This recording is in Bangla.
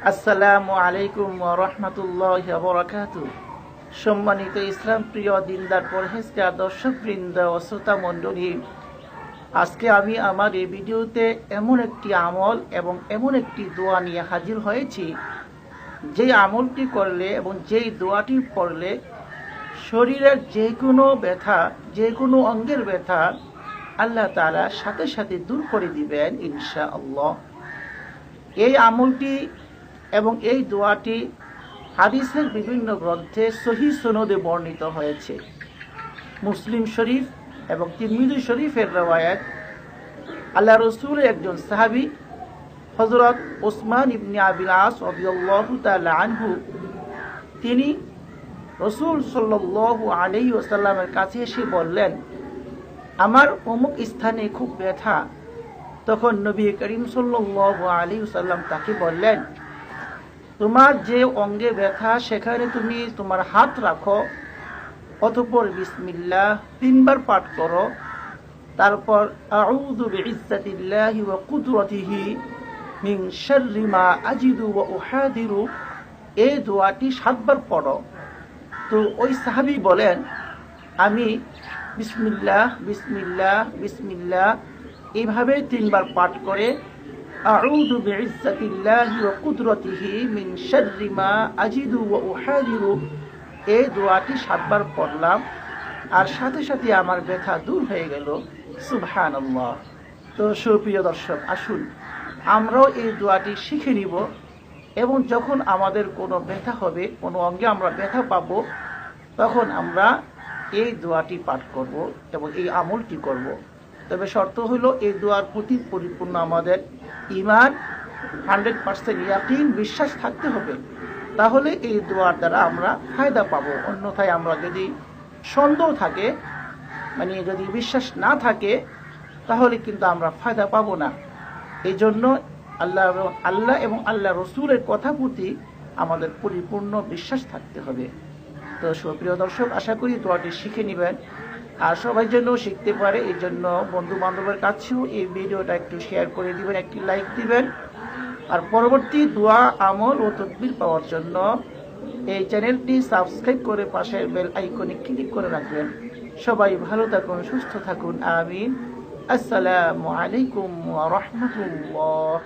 আসসালামু আলাইকুম ওয়া রাহমাতুল্লাহি ওয়া বারাকাতুহু। সম্মানিত ইসলাম প্রিয় দিনদার পরহেজগার দর্শকবৃন্দ ও শ্রোতা মণ্ডলী, আজকে আমি আমার এই ভিডিওতে এমন একটি আমল এবং এমন একটি দোয়া নিয়ে হাজির হয়েছি, যেই আমলটি করলে এবং যেই দোয়াটি পড়লে শরীরের যে কোনো ব্যথা, যে কোনো অঙ্গের ব্যথা আল্লাহ তাআলা সাথে সাথে দূর করে দিবেন ইনশাআল্লাহ। এই আমলটি এবং এই দোয়াটি হাদিসের বিভিন্ন গ্রন্থে সহিহ সনদে বর্ণিত হয়েছে। মুসলিম শরীফ এবং তিরমিজি শরীফের রওয়ায়াত, আল্লাহ রাসূলের একজন সাহাবী হযরত ওসমান ইবনে আবিল আস রাদিয়াল্লাহু তাআলা আনহু, তিনি রাসূল সাল্লাল্লাহু আলাইহি ওয়াসাল্লামের কাছে এসে বললেন, আমার অমুক স্থানে খুব ব্যথা। তখন নবী করিম সাল্লাল্লাহু আলাইহি ওয়াসাল্লাম তাকে বললেন, তোমার যে অঙ্গে ব্যথা সেখানে তুমি তোমার হাত রাখো, অতঃপর বিসমিল্লাহ 3 বার পাঠ করো, তারপর আউযু বিইজ্জাতিল্লাহি ওয়া কুদরাতিহি মিন শাররি মা আজিদু ওয়া উহাদিরু, এই দোয়াটি 7 বার পড়ো। তো ওই সাহাবী বলেন, আমি বিসমিল্লাহ বিসমিল্লাহ বিসমিল্লাহ এইভাবে 3 বার পাঠ করে আউযু বিইজ্জাতিল্লাহি ওয়া কুদরাতিহি মিন শাররি মা আজিদু ওয়া উহাদিরু, এই দোয়াটি 7 বার পড়লাম, আর সাথে সাথে আমার ব্যথা দূর হয়ে গেল। সুবহানাল্লাহ। তো সুপ্রিয় দর্শক, আসুন আমরাও এই দোয়াটি শিখে নিব এবং যখন আমাদের কোনো ব্যথা হবে, কোনো অঙ্গে আমরা ব্যথা পাবো, তখন আমরা এই দোয়াটি পাঠ করব এবং এই আমলটি করব। তবে শর্ত হলো এই দোয়ার প্রতি পরিপূর্ণ আমাদের ঈমান 100% ইয়াকিন, বিশ্বাস থাকতে হবে, তাহলে এই দোয়ার দ্বারা আমরা ফায়দা পাবো। অন্যথায় আমরা যদি সন্দেহ থাকে, মানে যদি বিশ্বাস না থাকে, তাহলে কিন্তু আমরা ফায়দা পাবো না। এই জন্য আল্লাহ এবং আল্লাহ রসুলের কথা প্রতি আমাদের পরিপূর্ণ বিশ্বাস থাকতে হবে। তো সুপ্রিয় দর্শক, আশা করি দোয়াটি শিখে নেবেন আর সবাই যেন শিখতে পারে, এই জন্য বন্ধু বান্ধবের কাছেও এই ভিডিওটা একটু শেয়ার করে দিবেন, একটি লাইক দিবেন। আর পরবর্তী দোয়া, আমল ও তদবির পাওয়ার জন্য এই চ্যানেলটি সাবস্ক্রাইব করে পাশের বেল আইকনে ক্লিক করে রাখবেন। সবাই ভালো থাকুন, সুস্থ থাকুন, আমিন। আসসালামু আলাইকুম ওয়া রাহমাতুল্লাহ।